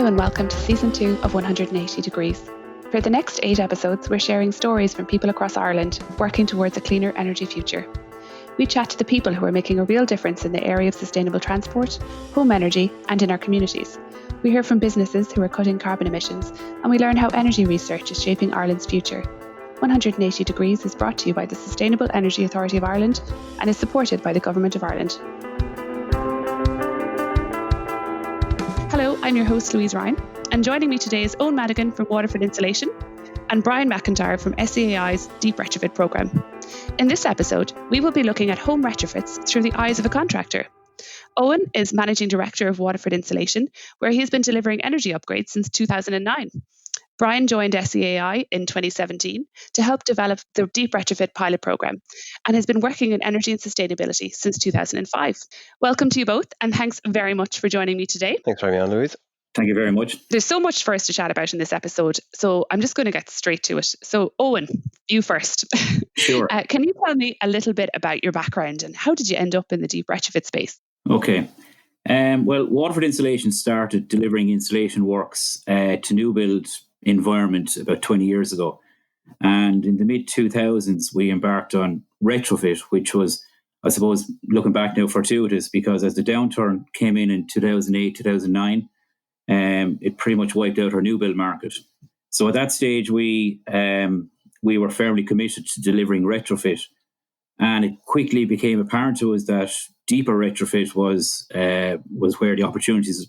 Hello and welcome to Season 2 of 180 Degrees. For the next 8 episodes, we're sharing stories from people across Ireland working towards a cleaner energy future. We chat to the people who are making a real difference in the area of sustainable transport, home energy, and in our communities. We hear from businesses who are cutting carbon emissions, and we learn how energy research is shaping Ireland's future. 180 Degrees is brought to you by the Sustainable Energy Authority of Ireland and is supported by the Government of Ireland. Hello, I'm your host Louise Ryan, and joining me today is Eoin Madigan from Waterford Insulation and Brian McIntyre from SEAI's Deep Retrofit programme. In this episode, we will be looking at home retrofits through the eyes of a contractor. Eoin is Managing Director of Waterford Insulation, where he has been delivering energy upgrades since 2009. Brian joined SEAI in 2017 to help develop the Deep Retrofit pilot programme and has been working in energy and sustainability since 2005. Welcome to you both, and thanks very much for joining me today. Thanks for having me on, Louise. Thank you very much. There's so much for us to chat about in this episode, so I'm just going to get straight to it. So, Eoin, you first. Sure. Can you tell me a little bit about your background and how did you end up in the deep retrofit space? Okay. Well, Waterford Insulation started delivering insulation works to new build environment about 20 years ago. And in the mid-2000s, we embarked on retrofit, which was, I suppose, looking back now, fortuitous, because as the downturn came in 2008, 2009, it pretty much wiped out our new build market. So at that stage, we were firmly committed to delivering retrofit. And it quickly became apparent to us that deeper retrofit was where the opportunities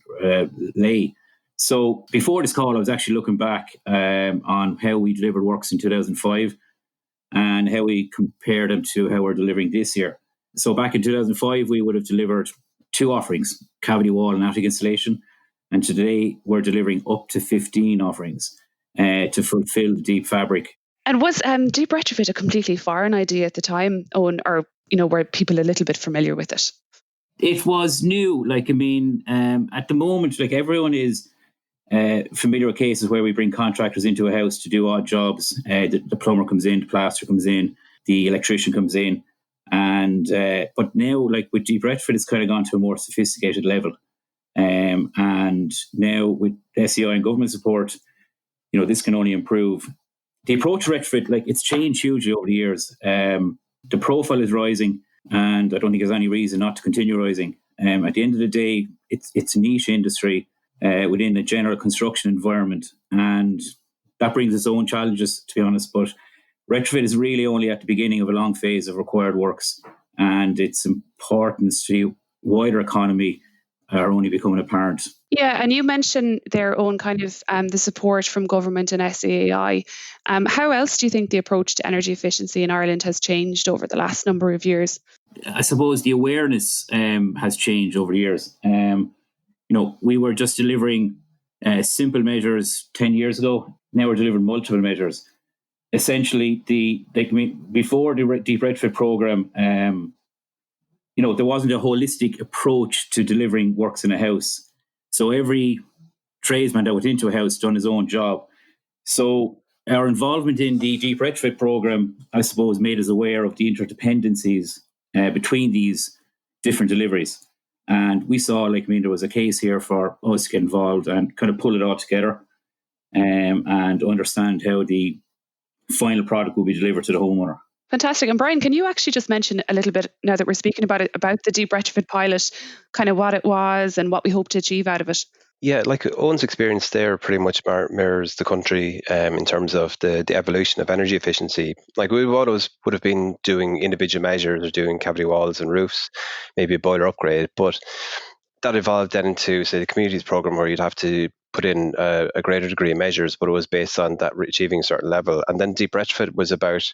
lay. So before this call, I was actually looking back on how we delivered works in 2005 and how we compared them to how we're delivering this year. So back in 2005, we would have delivered 2 offerings, cavity wall and attic insulation. And today we're delivering up to 15 offerings to fulfill the deep fabric. And was deep retrofit a completely foreign idea at the time, Eoin, or were people a little bit familiar with it? It was new. At the moment, everyone is familiar with cases where we bring contractors into a house to do odd jobs. The plumber comes in, the plaster comes in, the electrician comes in. And but now, with deep retrofit, it's kind of gone to a more sophisticated level. And now with SEAI and government support, this can only improve. The approach to retrofit, it's changed hugely over the years. The profile is rising, and I don't think there's any reason not to continue rising. At the end of the day, it's a niche industry within the general construction environment, and that brings its own challenges, to be honest. But retrofit is really only at the beginning of a long phase of required works, and its importance to the wider economy are only becoming apparent. Yeah, and you mentioned their own kind of the support from government and SEAI. How else do you think the approach to energy efficiency in Ireland has changed over the last number of years? I suppose the awareness has changed over the years. We were just delivering simple measures 10 years ago. Now we're delivering multiple measures. Essentially, before the Deep Retrofit programme, there wasn't a holistic approach to delivering works in a house. So every tradesman that went into a house done his own job. So our involvement in the Deep Retrofit programme, I suppose, made us aware of the interdependencies between these different deliveries. And we saw, there was a case here for us to get involved and kind of pull it all together and understand how the final product will be delivered to the homeowner. Fantastic. And Brian, can you actually just mention a little bit, now that we're speaking about it, about the Deep Retrofit pilot, kind of what it was and what we hope to achieve out of it? Yeah, Owen's experience there pretty much mirrors the country in terms of the evolution of energy efficiency. We always would have been doing individual measures or doing cavity walls and roofs, maybe a boiler upgrade, but that evolved then into, say, the communities program where you'd have to put in a greater degree of measures, but it was based on that achieving a certain level. And then Deep Retrofit was about,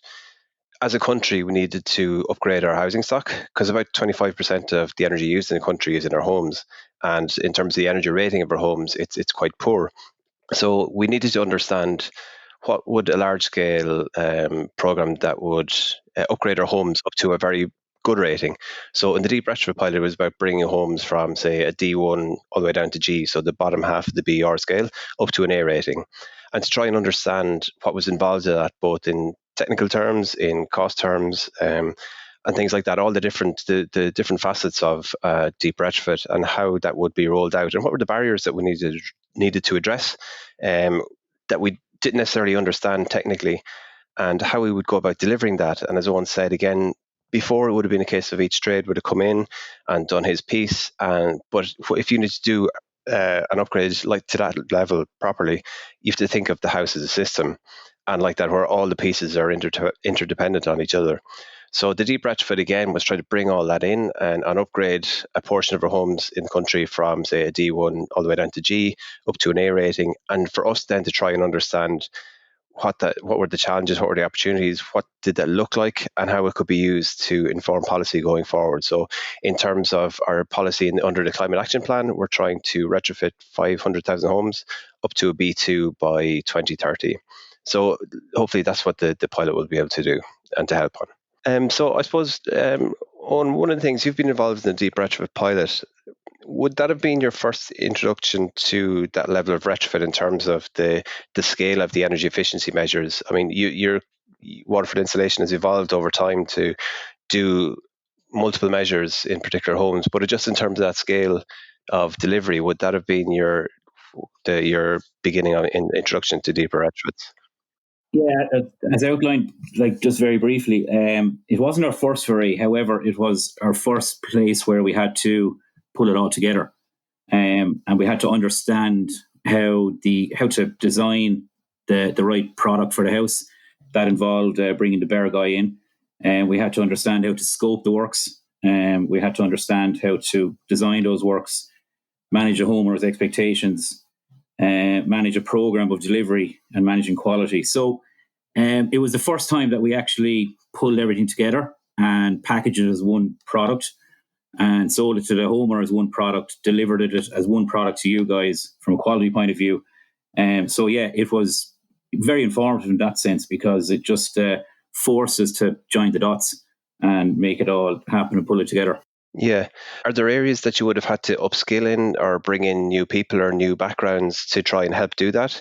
as a country, we needed to upgrade our housing stock because about 25% of the energy used in the country is in our homes. And in terms of the energy rating of our homes, it's quite poor. So we needed to understand what would a large-scale program that would upgrade our homes up to a very good rating. So in the Deep Retrofit pilot, it was about bringing homes from, say, a D1 all the way down to G, so the bottom half of the BR scale, up to an A rating. And to try and understand what was involved in that, both in technical terms, in cost terms, and things like that, all the different facets of deep retrofit and how that would be rolled out, and what were the barriers that we needed to address that we didn't necessarily understand technically, and how we would go about delivering that. And as Eoin said again, before it would have been a case of each trade would have come in and done his piece, but if you need to do an upgrade like to that level properly, you have to think of the house as a system, and like that, where all the pieces are interdependent on each other. So the deep retrofit again was trying to bring all that in and upgrade a portion of our homes in the country from, say, a D1 all the way down to G, up to an A rating, and for us then to try and understand what were the challenges, what were the opportunities, what did that look like, and how it could be used to inform policy going forward. So in terms of our policy under the Climate Action Plan, we're trying to retrofit 500,000 homes up to a B2 by 2030. So hopefully that's what the pilot will be able to do and to help on. So I suppose on one of the things, you've been involved in the deep retrofit pilot. Would that have been your first introduction to that level of retrofit in terms of the scale of the energy efficiency measures? I mean, your Waterford Insulation has evolved over time to do multiple measures in particular homes, but just in terms of that scale of delivery, would that have been your beginning of introduction to deeper retrofits? Yeah, as outlined, like just very briefly, it wasn't our first foray. However, it was our first place where we had to pull it all together, and we had to understand how to design the right product for the house. That involved bringing the bear guy in, and we had to understand how to scope the works, and we had to understand how to design those works, manage a homeowner's expectations, manage a program of delivery, and managing quality. So it was the first time that we actually pulled everything together and packaged it as one product and sold it to the homeowner as one product, delivered it as one product to you guys from a quality point of view. So yeah, it was very informative in that sense, because it just forced us to join the dots and make it all happen and pull it together. Yeah. Are there areas that you would have had to upskill in or bring in new people or new backgrounds to try and help do that?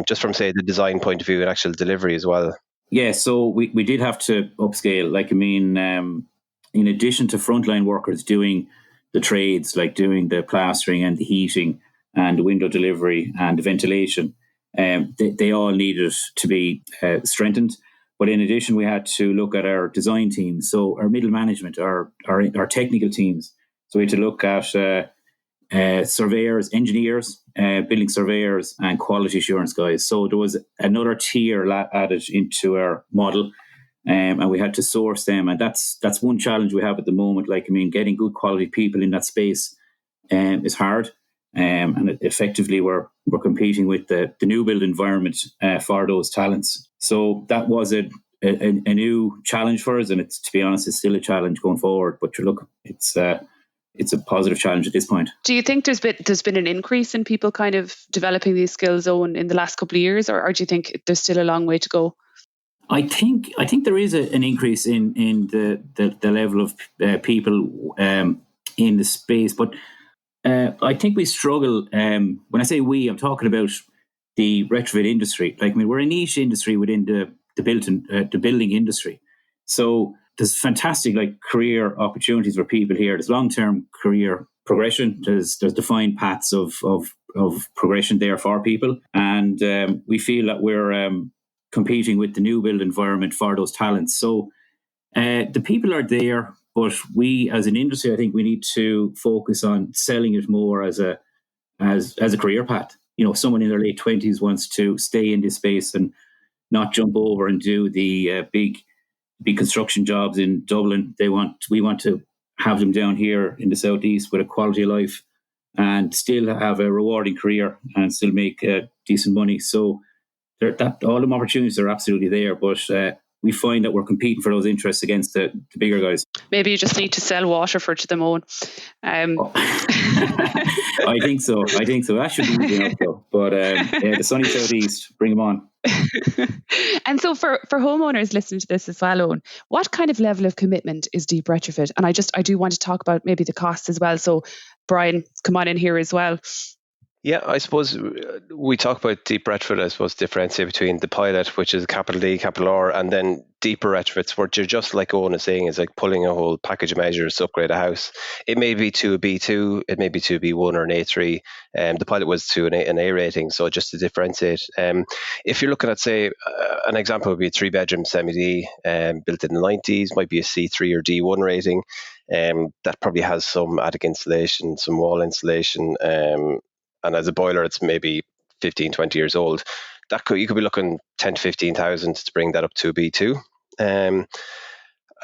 Just from, say, the design point of view and actual delivery as well? Yeah, so we did have to upscale. Like, I mean, in addition to frontline workers doing the trades, like doing the plastering and the heating and the window delivery and the ventilation, they all needed to be strengthened. But in addition, we had to look at our design teams, so our middle management, our technical teams. So we had to look at surveyors, engineers, building surveyors, and quality assurance guys. So there was another tier added into our model, and we had to source them. And that's one challenge we have at the moment. Like, I mean, getting good quality people in that space is hard. And effectively, we're competing with the new build environment for those talents. So that was a new challenge for us, and to be honest, it's still a challenge going forward. But look, it's a positive challenge at this point. Do you think there's been an increase in people kind of developing these skills in the last couple of years, or do you think there's still a long way to go? I think there is an increase in the level of people in the space, but I think we struggle. When I say we, I'm talking about the retrofit industry. Like, I mean, we're a niche industry within the building industry. So there's fantastic career opportunities for people here. There's long-term career progression. There's defined paths of progression there for people, and we feel that we're competing with the new build environment for those talents. So the people are there. But we, as an industry, I think we need to focus on selling it more as a career path. You know, someone in their late 20s wants to stay in this space and not jump over and do the big construction jobs in Dublin. We want to have them down here in the southeast with a quality of life and still have a rewarding career and still make decent money. So all the opportunities are absolutely there, but we find that we're competing for those interests against the bigger guys. Maybe you just need to sell Waterford to them, Eoin. I think so. That should be easy enough, though. But the sunny southeast, bring them on. And so for homeowners listening to this as well, Eoin, what kind of level of commitment is deep retrofit? And I do want to talk about maybe the costs as well. So Brian, come on in here as well. Yeah, I suppose we talk about deep retrofit, I suppose, differentiate between the pilot, which is capital D, capital R, and then deeper retrofits, where you're just like Owen is saying, is like pulling a whole package of measures to upgrade a house. It may be to a B2, it may be to a B1 or an A3. The pilot was to an A rating, so just to differentiate. If you're looking at, say, an example would be a 3-bedroom semi-D built in the 90s, might be a C3 or D1 rating. That probably has some attic insulation, some wall insulation, and as a boiler, it's maybe 15, 20 years old. You could be looking 10 to 15,000 to bring that up to a B2.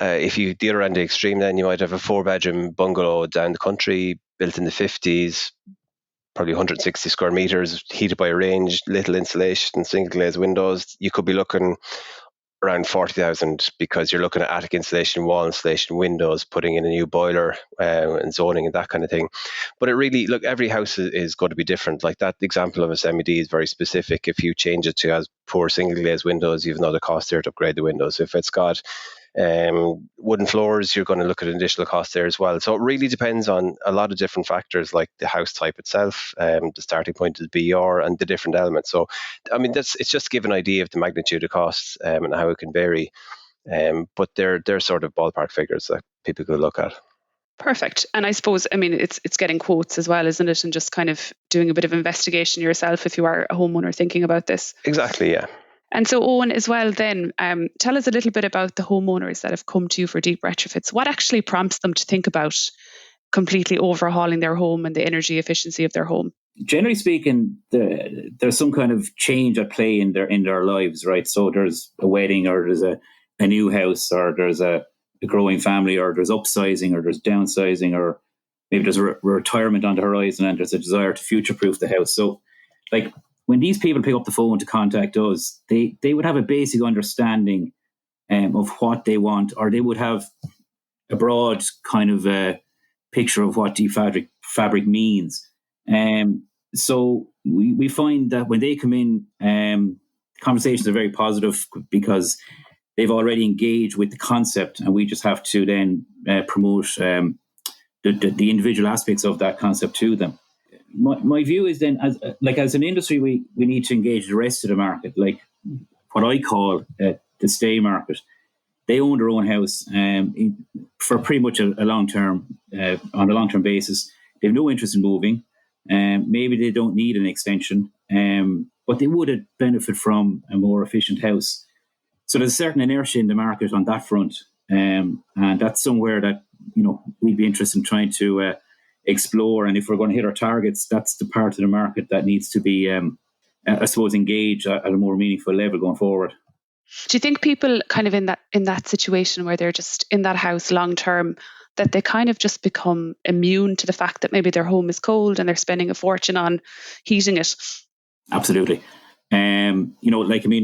If you the other end of the extreme, then you might have a 4-bedroom bungalow down the country, built in the 50s, probably 160 square meters, heated by a range, little insulation, single glazed windows. You could be looking around 40,000 because you're looking at attic insulation, wall insulation, windows, putting in a new boiler and zoning and that kind of thing. But it really, look, every house is going to be different. Like that example of a semi-D is very specific. If you change it to has poor single glazed windows, you've another cost there to upgrade the windows. If it's got wooden floors, you're going to look at an additional cost there as well. So it really depends on a lot of different factors, like the house type itself, the starting point of the BR, and the different elements. So, I mean, it's just to give an idea of the magnitude of costs and how it can vary. But they're sort of ballpark figures that people could look at. Perfect. And I suppose, I mean, it's getting quotes as well, isn't it? And just kind of doing a bit of investigation yourself if you are a homeowner thinking about this. Exactly, yeah. And so, Owen, as well, then tell us a little bit about the homeowners that have come to you for deep retrofits. What actually prompts them to think about completely overhauling their home and the energy efficiency of their home? Generally speaking, there's some kind of change at play in their lives, right? So there's a wedding, or there's a new house, or there's a growing family, or there's upsizing, or there's downsizing, or maybe there's a retirement on the horizon, and there's a desire to future-proof the house. So, like, when these people pick up the phone to contact us, they would have a basic understanding of what they want, or they would have a broad kind of picture of what deep fabric means. So we find that when they come in, conversations are very positive because they've already engaged with the concept, and we just have to then promote the individual aspects of that concept to them. My view is then, as an industry, we need to engage the rest of the market, like what I call the stay market. They own their own house for pretty much a long term, on a long term basis. They have no interest in moving. Maybe they don't need an extension, but they would benefit from a more efficient house. So there's a certain inertia in the market on that front, and that's somewhere that we'd be interested in trying to explore. And if we're going to hit our targets, that's the part of the market that needs to be, I suppose, engaged at a more meaningful level going forward. Do you think people kind of in that situation where they're just in that house long term, that they kind of just become immune to the fact that maybe their home is cold and they're spending a fortune on heating it? Absolutely.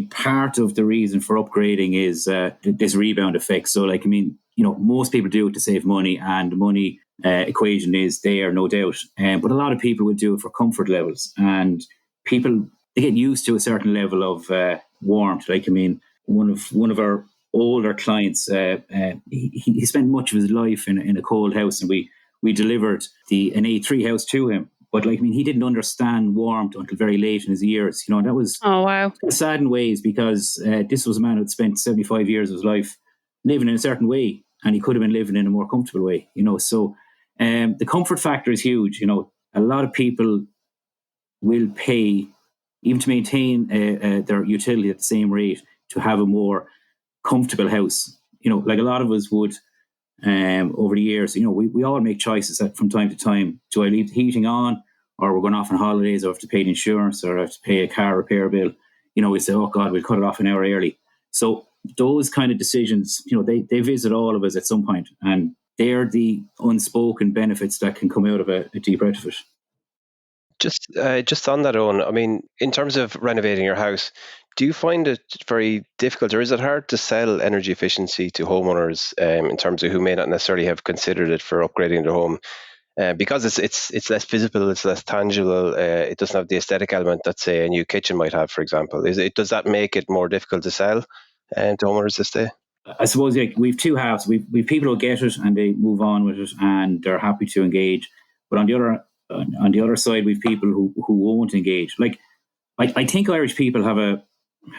Part of the reason for upgrading is this rebound effect. So, most people do it to save money, and the money equation is there, no doubt. But a lot of people would do it for comfort levels, and people, they get used to a certain level of warmth. One of our older clients, he spent much of his life in a cold house, and we delivered an A3 house to him. But he didn't understand warmth until very late in his years. That was sad in ways, because this was a man who had spent 75 years of his life living in a certain way, and he could have been living in a more comfortable way. So the comfort factor is huge. A lot of people will pay, even to maintain their utility at the same rate, to have a more comfortable house. Like a lot of us would over the years. We all make choices from time to time. Do I leave the heating on, or we're going off on holidays, or have to pay the insurance, or have to pay a car repair bill? We say, oh God, we'll cut it off an hour early. So those kind of decisions, they visit all of us at some point, and they're the unspoken benefits that can come out of a deep retrofit. Just on that, Owen, I mean, in terms of renovating your house, do you find it very difficult, or is it hard to sell energy efficiency to homeowners in terms of who may not necessarily have considered it for upgrading their home? Because it's less visible, it's less tangible, it doesn't have the aesthetic element that, say, a new kitchen might have, for example. Does that make it more difficult to sell to homeowners this day? I suppose we've two halves. We've people who get it and they move on with it and they're happy to engage. But on the other on the other side, we've people who won't engage. Like, I think Irish people have a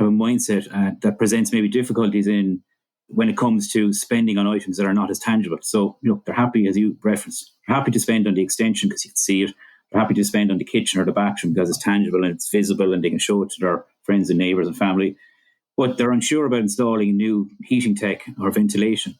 mindset that presents maybe difficulties in when it comes to spending on items that are not as tangible. So, they're happy, as you referenced, they're happy to spend on the extension because you can see it. They're happy to spend on the kitchen or the bathroom because it's tangible and it's visible and they can show it to their friends and neighbours and family. But they're unsure about installing new heating tech or ventilation.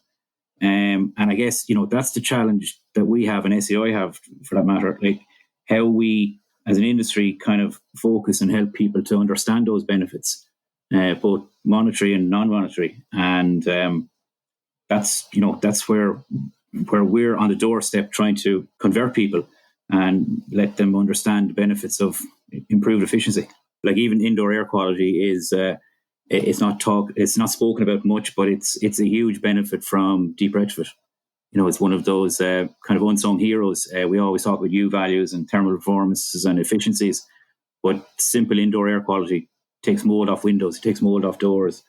And I guess, that's the challenge that we have and SEAI have, for that matter, like how we as an industry kind of focus and help people to understand those benefits, both monetary and non-monetary. And that's where we're on the doorstep trying to convert people and let them understand the benefits of improved efficiency. Like even indoor air quality is it's not spoken about much, but it's a huge benefit from deep retrofit. It's one of those kind of unsung heroes. We always talk about U values and thermal performances and efficiencies, but simple indoor air quality takes mold off windows, it takes mold off doors,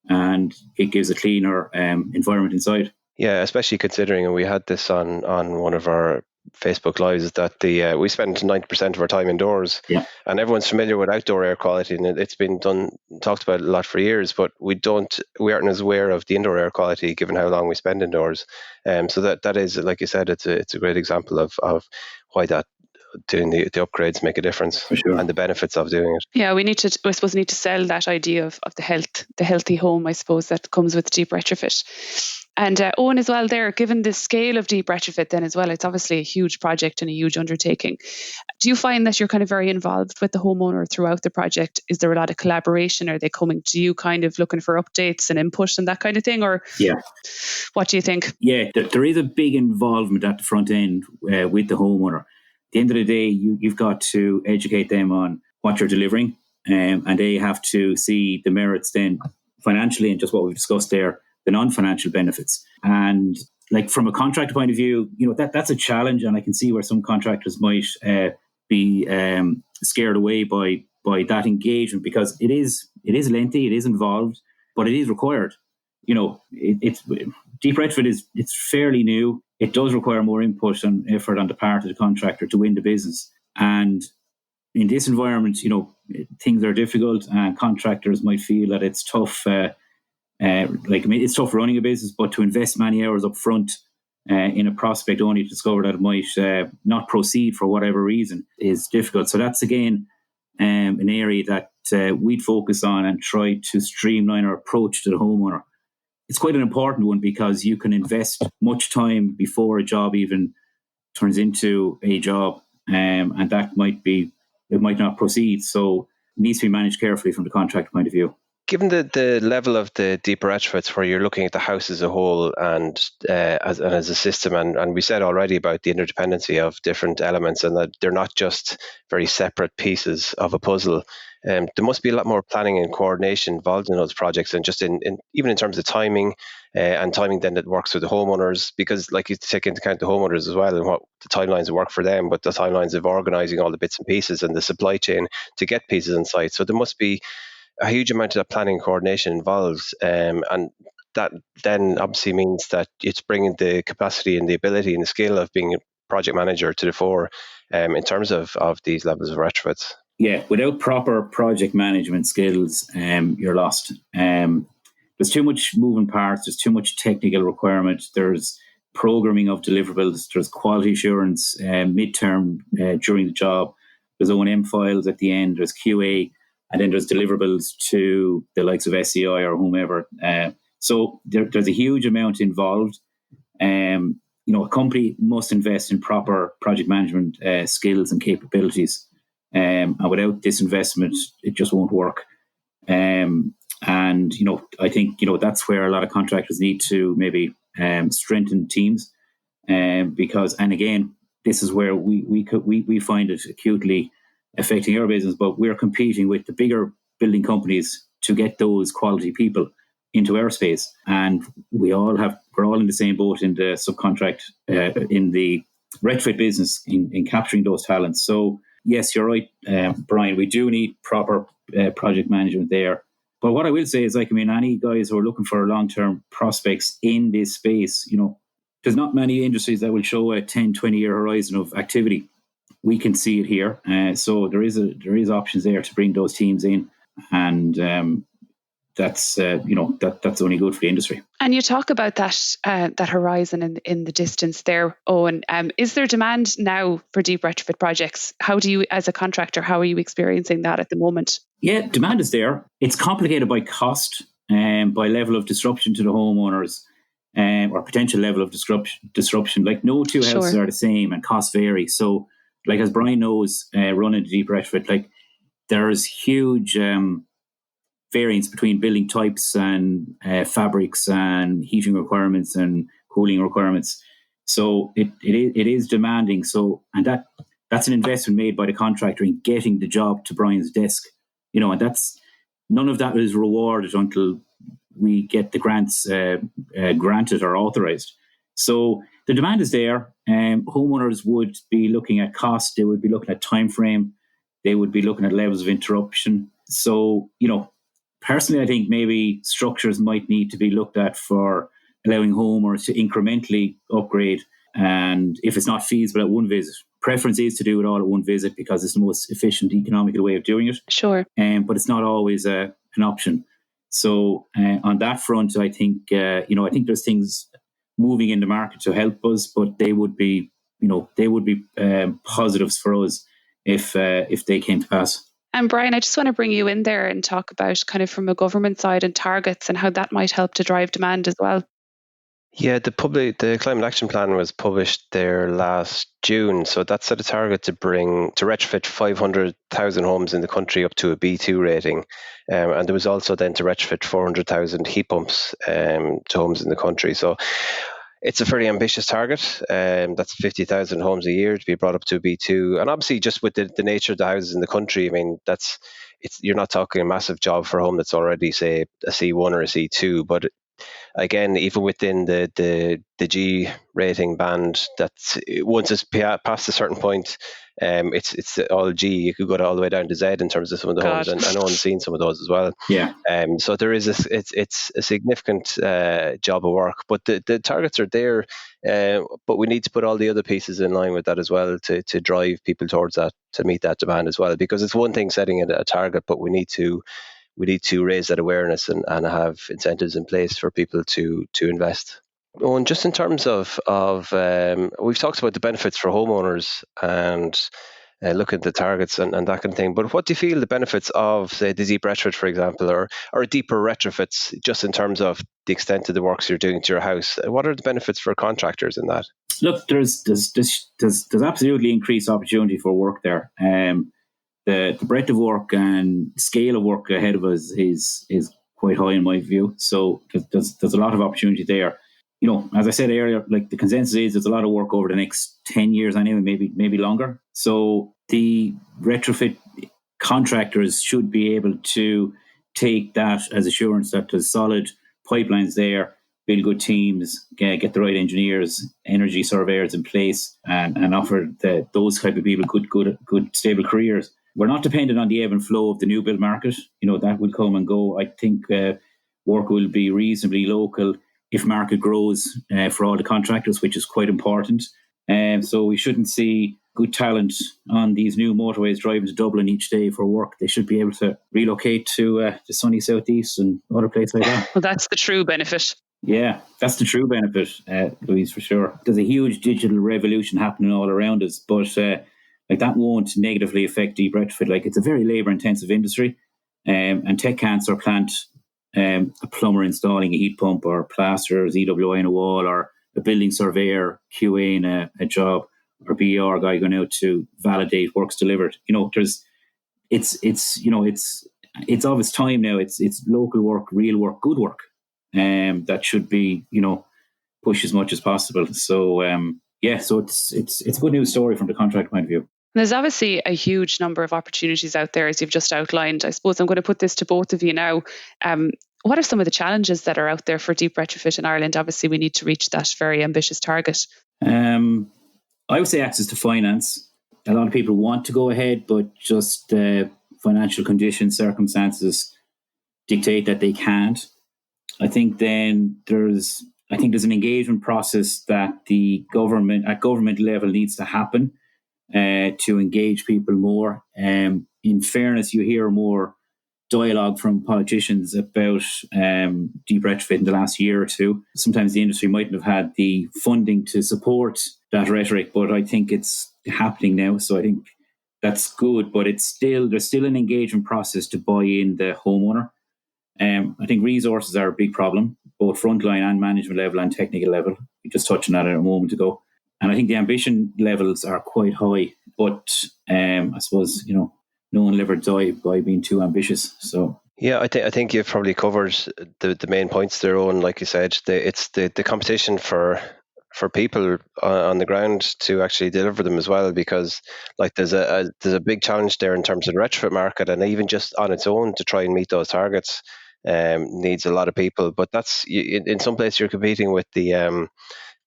and it gives a cleaner environment inside. Yeah, especially considering, and we had this on one of our Facebook Lives, that we spend 90% of our time indoors, and everyone's familiar with outdoor air quality, and it's been talked about a lot for years, but we aren't as aware of the indoor air quality given how long we spend indoors. So that is, like you said, it's a great example of why that doing the upgrades make a difference, for sure, and the benefits of doing it. Yeah, we need to sell that idea of the healthy home, I suppose, that comes with deep retrofit. And Eoin as well there, given the scale of deep retrofit then as well, it's obviously a huge project and a huge undertaking. Do you find that you're kind of very involved with the homeowner throughout the project? Is there a lot of collaboration? Are they coming to you kind of looking for updates and input and that kind of thing? Or what do you think? Yeah, there is a big involvement at the front end with the homeowner. At the end of the day, you've got to educate them on what you're delivering, and they have to see the merits then financially and just what we've discussed there, the non-financial benefits. And like from a contractor point of view, that's a challenge, and I can see where some contractors might be scared away by that engagement, because it is lengthy, it is involved, but it is required. It's deep retrofit it's fairly new. It does require more input and effort on the part of the contractor to win the business. And in this environment, things are difficult, and contractors might feel that it's tough. It's tough running a business, but to invest many hours up front in a prospect only to discover that it might not proceed for whatever reason is difficult. So that's, again, an area that we'd focus on and try to streamline our approach to the homeowner. It's quite an important one, because you can invest much time before a job even turns into a job, and that might not proceed. So it needs to be managed carefully from the contractor point of view. Given the level of the deeper retrofits, where you're looking at the house as a whole and as a system, and we said already about the interdependency of different elements, and that they're not just very separate pieces of a puzzle, there must be a lot more planning and coordination involved in those projects, and just even in terms of timing, and timing then that works with the homeowners, because like you take into account the homeowners as well and what the timelines work for them, but the timelines of organising all the bits and pieces and the supply chain to get pieces in site. So there must be a huge amount of that planning and coordination involved, and that then obviously means that it's bringing the capacity and the ability and the skill of being a project manager to the fore in terms of these levels of retrofits. Yeah, without proper project management skills, you're lost. There's too much moving parts, there's too much technical requirement, there's programming of deliverables, there's quality assurance midterm during the job, there's O&M files at the end, there's QA, and then there's deliverables to the likes of SEAI or whomever. So there's a huge amount involved. A company must invest in proper project management skills and capabilities. And without this investment, it just won't work. And I think that's where a lot of contractors need to maybe strengthen teams, because, and again, this is where we find it acutely affecting our business, but we're competing with the bigger building companies to get those quality people into our space, and we're all in the same boat in the subcontract in the retrofit business in capturing those talents. So yes, you're right, Brian, we do need proper project management there. But what I will say is, any guys who are looking for long-term prospects in this space, there's not many industries that will show a 10, 20-year horizon of activity. we can see it here. So there is options there to bring those teams in, and that's that's only good for the industry. And you talk about that horizon in the distance there, Eoin. Is there demand now for deep retrofit projects? How do you, as a contractor, how are you experiencing that at the moment? Yeah, demand is there. It's complicated by cost and by level of disruption to the homeowners, or potential level of disruption. Like no two houses are the same, and costs vary. So, like as Brian knows, running a deep retrofit, like there's huge variance between building types and fabrics and heating requirements and cooling requirements. So it is demanding. So, and that's an investment made by the contractor in getting the job to Brian's desk. And that's none of that is rewarded until we get the grants granted or authorized. So the demand is there. Homeowners would be looking at cost. They would be looking at time frame. They would be looking at levels of interruption. So, personally, I think maybe structures might need to be looked at for allowing homeowners to incrementally upgrade. And if it's not feasible at one visit, preference is to do it all at one visit because it's the most efficient, economical way of doing it. Sure. But it's not always an option. So on that front, I think I think there's things moving in the market to help us, but they would be positives for us if they came to pass. And Brian, I just want to bring you in there and talk about kind of from a government side and targets and how that might help to drive demand as well. Yeah, the Climate Action Plan was published there last June. So that set a target to retrofit 500,000 homes in the country up to a B2 rating. And there was also then to retrofit 400,000 heat pumps to homes in the country. So it's a very ambitious target. That's 50,000 homes a year to be brought up to a B2. And obviously, just with the nature of the houses in the country, I mean, you're not talking a massive job for a home that's already, say, a C1 or a C2. But again, even within the G rating band, that's once it's past a certain point, it's all G. You could go all the way down to Z in terms of some of the homes, and Owen's seen some of those as well. Yeah. So there is it's a significant job of work, but the targets are there. But we need to put all the other pieces in line with that as well to drive people towards that, to meet that demand as well. Because it's one thing setting a target, but we need to raise that awareness and have incentives in place for people to invest. Oh, and just in terms of we've talked about the benefits for homeowners and looking at the targets and that kind of thing. But what do you feel the benefits of, say, the deep retrofit, for example, or deeper retrofits, just in terms of the extent of the works you're doing to your house? What are the benefits for contractors in that? Look, there's absolutely increased opportunity for work there. The breadth of work and scale of work ahead of us is quite high in my view. So there's a lot of opportunity there. As I said earlier, like the consensus is there's a lot of work over the next 10 years anyway, maybe longer. So the retrofit contractors should be able to take that as assurance that there's solid pipelines there, build good teams, get the right engineers, energy surveyors in place, and offer those type of people good stable careers. We're not dependent on the ebb and flow of the new build market. That will come and go. I think work will be reasonably local if market grows for all the contractors, which is quite important. So we shouldn't see good talent on these new motorways driving to Dublin each day for work. They should be able to relocate to the sunny southeast and other places like that. Well, that's the true benefit. Yeah, that's the true benefit, Louise, for sure. There's a huge digital revolution happening all around us, but that won't negatively affect deep retrofit. Like, it's a very labour-intensive industry, and tech can't plant a plumber installing a heat pump or plasterers, EWI in a wall, or a building surveyor QAing a job, or BR guy going out to validate works delivered. It's of its time now. It's local work, real work, good work. That should be pushed as much as possible. So so it's a good news story from the contract point of view. There's obviously a huge number of opportunities out there, as you've just outlined. I suppose I'm going to put this to both of you now. What are some of the challenges that are out there for deep retrofit in Ireland? Obviously, we need to reach that very ambitious target. I would say access to finance. A lot of people want to go ahead, but just financial conditions, circumstances dictate that they can't. I think then there's an engagement process that at government level needs to happen to engage people more. In fairness, you hear more dialogue from politicians about deep retrofit in the last year or two. Sometimes the industry mightn't have had the funding to support that rhetoric, but I think it's happening now. So I think that's good, but there's still an engagement process to buy in the homeowner. I think resources are a big problem, both frontline and management level and technical level. We just touched on that a moment ago. And I think the ambition levels are quite high, but I suppose, no one will ever die by being too ambitious. So yeah, I think you've probably covered the main points there, Owen. Like you said, it's the competition for people on the ground to actually deliver them as well, because like there's a big challenge there in terms of the retrofit market, and even just on its own to try and meet those targets needs a lot of people. But that's in some places you're competing with the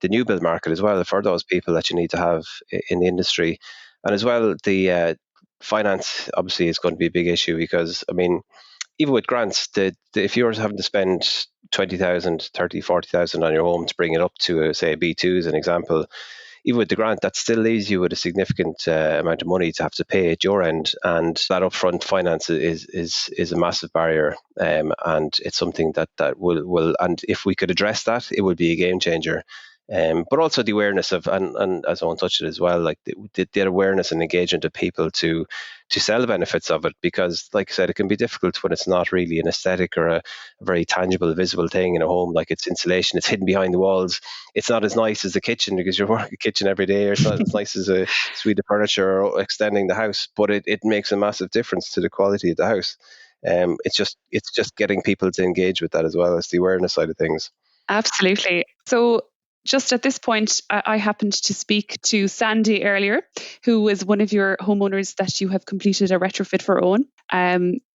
new build market as well for those people that you need to have in the industry, and as well the finance obviously is going to be a big issue, because I mean, even with grants, if you're having to spend 20,000, 30, 40,000 on your home to bring it up to say a B2 as an example, even with the grant, that still leaves you with a significant amount of money to have to pay at your end, and that upfront finance is a massive barrier, and it's something that will, and if we could address that, it would be a game changer. But also the awareness of, and as Owen touched it as well, like the awareness and engagement of people to sell the benefits of it, because like I said, it can be difficult when it's not really an aesthetic or a very tangible, visible thing in a home. Like it's insulation, it's hidden behind the walls. It's not as nice as the kitchen because you're working the kitchen every day, or it's not as nice as a suite of furniture or extending the house, but it makes a massive difference to the quality of the house. It's just getting people to engage with that as well as the awareness side of things. Absolutely. So just at this point, I happened to speak to Sandy earlier, who was one of your homeowners that you have completed a retrofit for Eoin.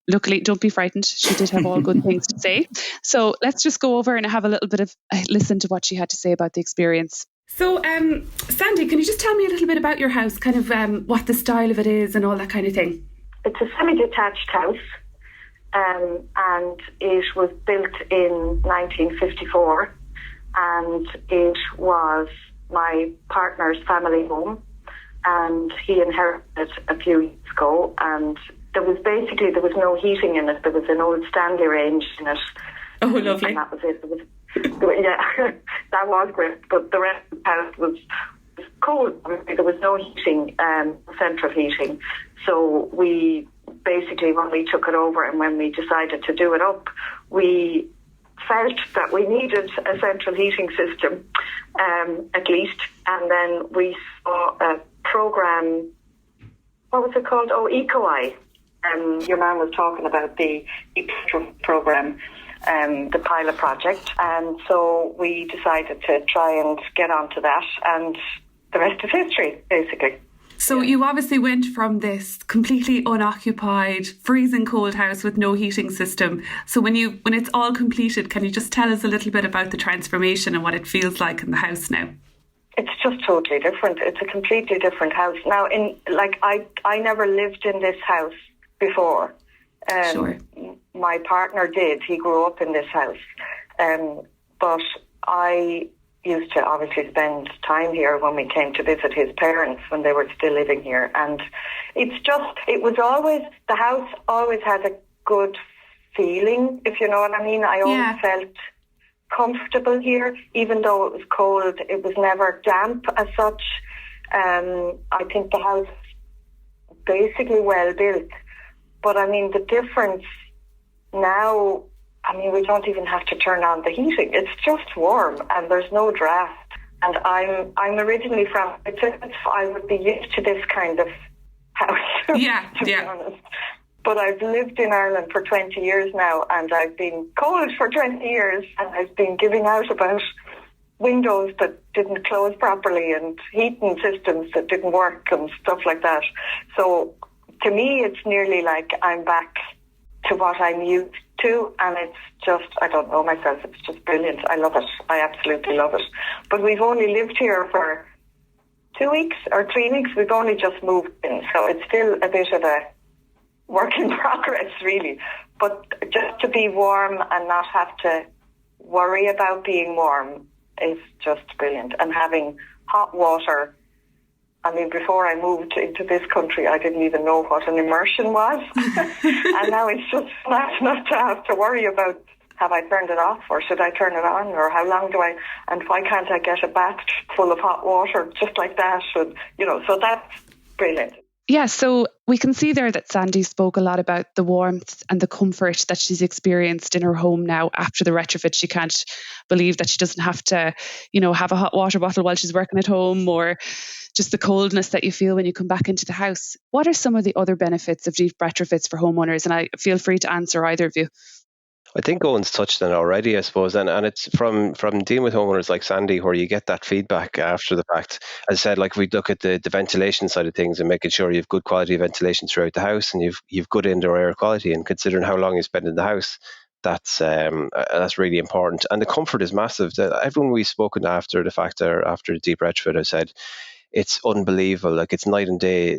Luckily, don't be frightened. She did have all good things to say. So let's just go over and have a little bit of a listen to what she had to say about the experience. So, Sandy, can you just tell me a little bit about your house, kind of what the style of it is and all that kind of thing? It's a semi-detached house, and it was built in 1954. And it was my partner's family home, and he inherited it a few years ago, and there was no heating in it. There was an old Stanley range in it. Oh, lovely. And that was it. Yeah, that was great, but the rest of the house was cold. There was no heating, central heating. So we basically, when we took it over and when we decided to do it up, we felt that we needed a central heating system, at least. And then we saw a program, what was it called? Oh, EcoEye. Your man was talking about the Ep4 program, the pilot project. And so we decided to try and get onto that, and the rest is history, basically. So you obviously went from this completely unoccupied, freezing cold house with no heating system. So when it's all completed, can you just tell us a little bit about the transformation and what it feels like in the house now? It's just totally different. It's a completely different house. Now, I never lived in this house before. Sure. My partner did. He grew up in this house. But I used to obviously spend time here when we came to visit his parents when they were still living here. And the house always had a good feeling, if you know what I mean. I always felt comfortable here, even though it was cold. It was never damp as such. I think the house is basically well built. But I mean, the difference now, I mean, we don't even have to turn on the heating. It's just warm and there's no draft. And I'm originally from, I would be used to this kind of house, to be honest. But I've lived in Ireland for 20 years now, and I've been cold for 20 years, and I've been giving out about windows that didn't close properly and heating systems that didn't work and stuff like that. So to me, it's nearly like I'm back to what I'm used to, and it's just, I don't know myself, it's just brilliant. I love it. I absolutely love it. But we've only lived here for 2 weeks or 3 weeks. We've only just moved in, so it's still a bit of a work in progress, really. But just to be warm and not have to worry about being warm is just brilliant. And having hot water I mean, before I moved into this country, I didn't even know what an immersion was. And now it's just nice not to have to worry about, have I turned it off or should I turn it on, or how long do I, and why can't I get a bath full of hot water just like that? And, so that's brilliant. Yeah, so we can see there that Sandy spoke a lot about the warmth and the comfort that she's experienced in her home now after the retrofit. She can't believe that she doesn't have to, have a hot water bottle while she's working at home, or just the coldness that you feel when you come back into the house. What are some of the other benefits of deep retrofits for homeowners? And I feel free to answer either of you. I think Owen's touched on it already, I suppose, and it's from dealing with homeowners like Sandy, where you get that feedback after the fact. As I said, like, we look at the ventilation side of things and making sure you've good quality ventilation throughout the house, and you've good indoor air quality, and considering how long you spend in the house, that's really important. And the comfort is massive. Everyone we've spoken to after the fact, or after the deep retrofit, have said it's unbelievable. Like, it's night and day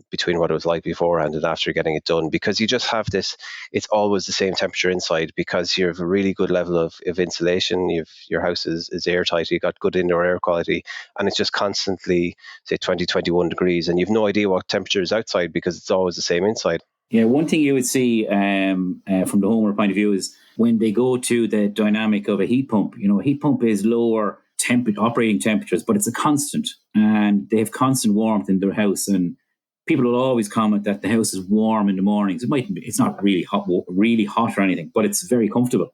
between what it was like beforehand and after getting it done, because you just have this, it's always the same temperature inside, because you have a really good level of insulation. Your house is airtight, you got good indoor air quality, and it's just constantly, say, 20, 21 degrees, and you've no idea what temperature is outside because it's always the same inside. Yeah, one thing you would see from the homeowner point of view is when they go to the dynamic of a heat pump. A heat pump is lower operating temperatures, but it's a constant, and they have constant warmth in their house. And people will always comment that the house is warm in the mornings. It's not really hot or anything, but it's very comfortable.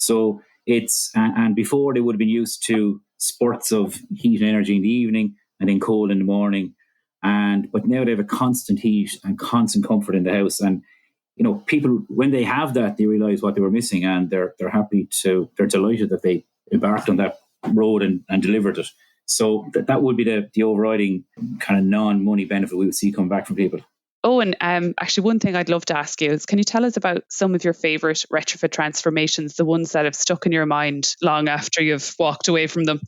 So and before they would have been used to spurts of heat and energy in the evening and then cold in the morning. But now they have a constant heat and constant comfort in the house. And, people, when they have that, they realize what they were missing, and they're delighted that they embarked on that road and delivered it. So that would be the overriding kind of non-money benefit we would see coming back from people. Oh, and actually one thing I'd love to ask you is, can you tell us about some of your favourite retrofit transformations, the ones that have stuck in your mind long after you've walked away from them?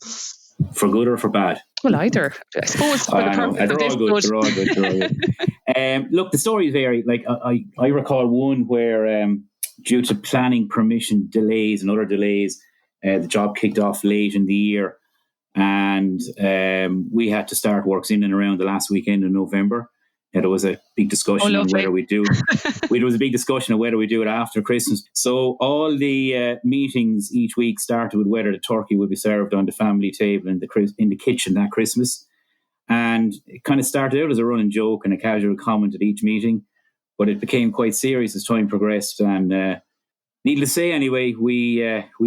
For good or for bad? Well, either. I suppose for the purpose of this. They're all good. Look, the stories vary. Like, I recall one where due to planning permission delays and other delays, the job kicked off late in the year, and we had to start works in and around the last weekend in November. There was a big discussion on whether we do. There was a big discussion on whether we do it after Christmas. So all the meetings each week started with whether the turkey would be served on the family table in the kitchen that Christmas, and it kind of started out as a running joke and a casual comment at each meeting, but it became quite serious as time progressed. And needless to say, anyway, we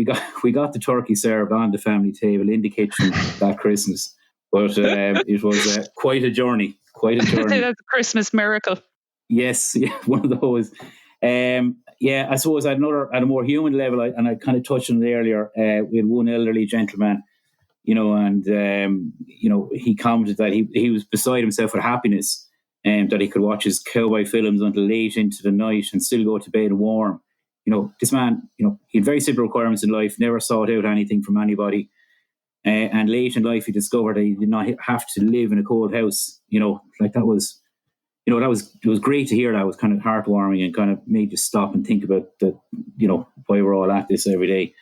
got the turkey served on the family table in the kitchen that Christmas. But it was quite a journey. That's a Christmas miracle. Yes, yeah, one of those. I suppose at a more human level, and I kind of touched on it earlier. We had one elderly gentleman, and he commented that he was beside himself with happiness, that he could watch his cowboy films until late into the night and still go to bed warm. This man, he had very simple requirements in life, never sought out anything from anybody. And late in life, he discovered that he did not have to live in a cold house. It was great to hear that. It was kind of heartwarming and kind of made you stop and think about why we're all at this every day.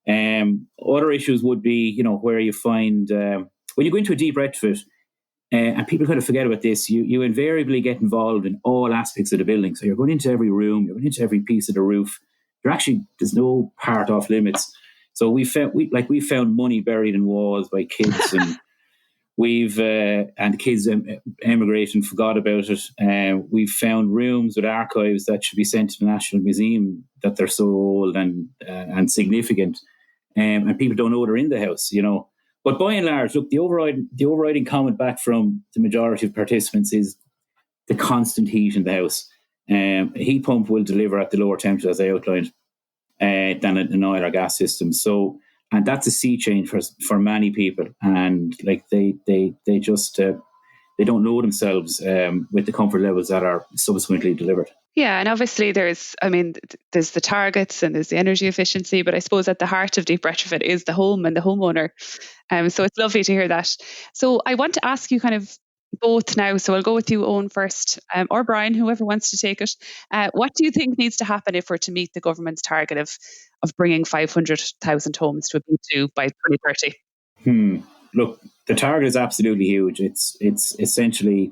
Other issues would be, where you find, when you go into a deep retrofit, and people kind of forget about this, you invariably get involved in all aspects of the building. So you're going into every room, you're going into every piece of the roof. There's no part off limits. So we found money buried in walls by kids, and and the kids emigrated and forgot about it. We've found rooms with archives that should be sent to the National Museum that they're so old and significant, and people don't know they're in the house, But by and large, look, the overriding comment back from the majority of participants is the constant heat in the house. A heat pump will deliver at the lower temperature, as I outlined, than an oil or gas system. So, and that's a sea change for many people, and like they just they don't know themselves with the comfort levels that are subsequently delivered. Yeah, and obviously there's the targets and there's the energy efficiency, but I suppose at the heart of deep retrofit is the home and the homeowner. So it's lovely to hear that. So I want to ask you kind of both now. So I'll go with you, Owen, first, or Brian, whoever wants to take it. What do you think needs to happen if we're to meet the government's target of bringing 500,000 homes to a B2 by 2030? look, the target is absolutely huge. It's essentially,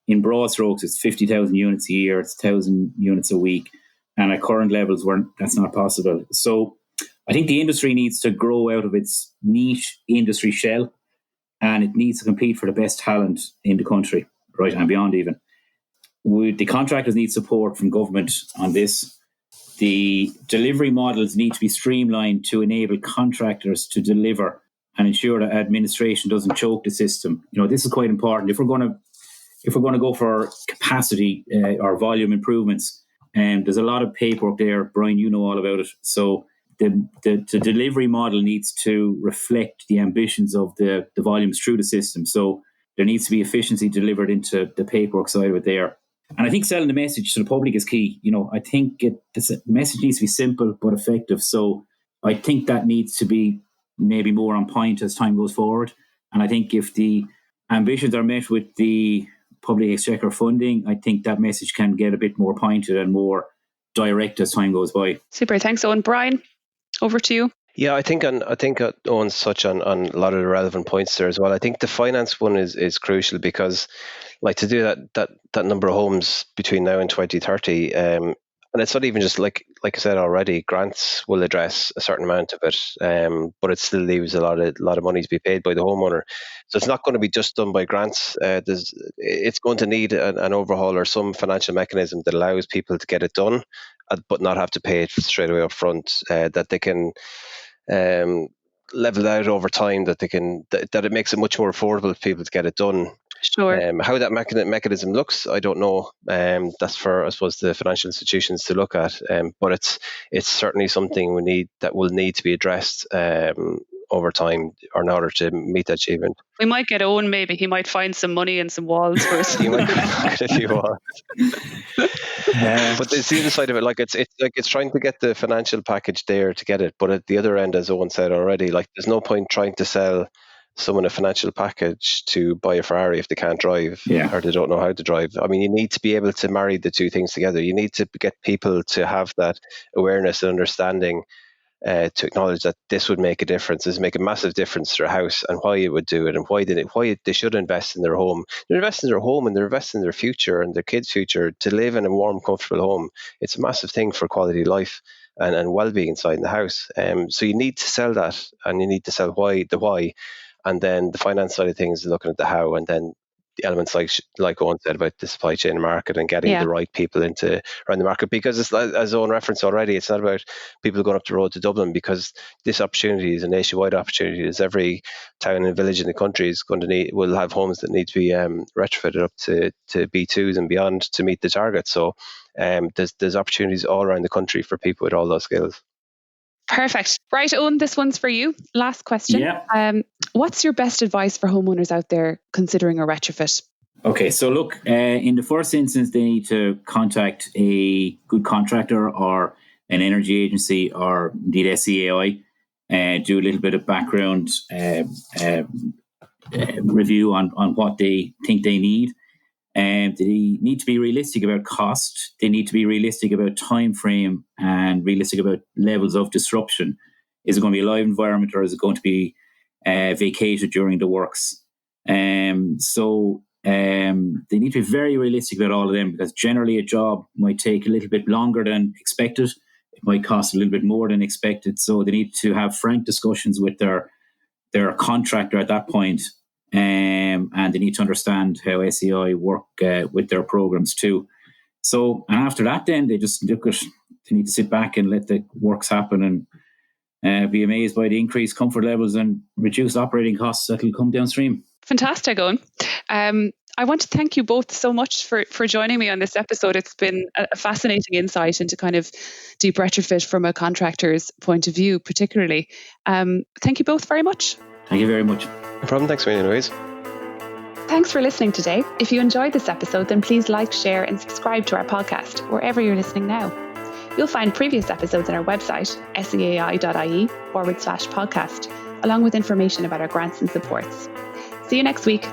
in broad strokes, it's 50,000 units a year, it's 1,000 units a week. And at current levels, that's not possible. So I think the industry needs to grow out of its niche industry shell, and it needs to compete for the best talent in the country, right, and beyond even. The contractors need support from government on this. The delivery models need to be streamlined to enable contractors to deliver and ensure that administration doesn't choke the system. This is quite important. If we're going to go for capacity or volume improvements, there's a lot of paperwork there. Brian, you know all about it. So the delivery model needs to reflect the ambitions of the volumes through the system. So there needs to be efficiency delivered into the paperwork side of it there. And I think selling the message to the public is key. I think the message needs to be simple but effective. So I think that needs to be maybe more on point as time goes forward. And I think if the ambitions are met with the public exchequer funding, I think that message can get a bit more pointed and more direct as time goes by. Super. Thanks, Eoin. Brian, over to you. Yeah, I think Owen's touched on a lot of the relevant points there as well. I think the finance one is crucial because, like, to do that number of homes between now and 2030, and it's not even just like I said already, grants will address a certain amount of it, but it still leaves a lot of money to be paid by the homeowner. So it's not going to be just done by grants. It's going to need an overhaul or some financial mechanism that allows people to get it done, but not have to pay it straight away up front. That they can level out over time, that it makes it much more affordable for people to get it done. Sure. How that mechanism looks, I don't know. That's for, I suppose, the financial institutions to look at. But it's certainly something that will need to be addressed over time in order to meet that achievement. We might get Eoin, maybe he might find some money and some walls for us. You might get a few walls. But it's the other side of it. Like it's trying to get the financial package there to get it, but at the other end, as Eoin said already, like there's no point trying to sell someone a financial package to buy a Ferrari if they can't drive or they don't know how to drive. I mean, you need to be able to marry the two things together. You need to get people to have that awareness and understanding to acknowledge that this would make a difference. This would make a massive difference to their house, and why it would do it, and why they should invest in their home. They're investing in their home, and they're investing in their future and their kids' future to live in a warm, comfortable home. It's a massive thing for quality of life and well-being inside the house. So you need to sell that, and you need to sell the why. And then the finance side of things is looking at the how, and then the elements like Eoin said about the supply chain market and getting the right people around the market. Because it's, as Eoin referenced already, it's not about people going up the road to Dublin, because this opportunity is a nationwide opportunity. As every town and village in the country will have homes that need to be retrofitted up to B2s and beyond to meet the target. So there's opportunities all around the country for people with all those skills. Perfect. Right, Eoin, this one's for you. Last question. Yeah. What's your best advice for homeowners out there considering a retrofit? Okay, so look, in the first instance, they need to contact a good contractor or an energy agency or indeed SEAI, do a little bit of background review on what they think they need. They need to be realistic about cost. They need to be realistic about time frame and realistic about levels of disruption. Is it going to be a live environment, or is it going to be vacated during the works? So they need to be very realistic about all of them, because generally a job might take a little bit longer than expected. It might cost a little bit more than expected. So they need to have frank discussions with their contractor at that point. And they need to understand how SEAI work with their programs too. So, and after that, then they need to sit back and let the works happen and be amazed by the increased comfort levels and reduced operating costs that will come downstream. Fantastic, Eoin. I want to thank you both so much for joining me on this episode. It's been a fascinating insight into kind of deep retrofit from a contractor's point of view, particularly. Thank you both very much. Thank you very much. No problem. Thanks, Louise. Thanks for listening today. If you enjoyed this episode, then please like, share and subscribe to our podcast wherever you're listening now. You'll find previous episodes on our website, seai.ie/podcast, along with information about our grants and supports. See you next week.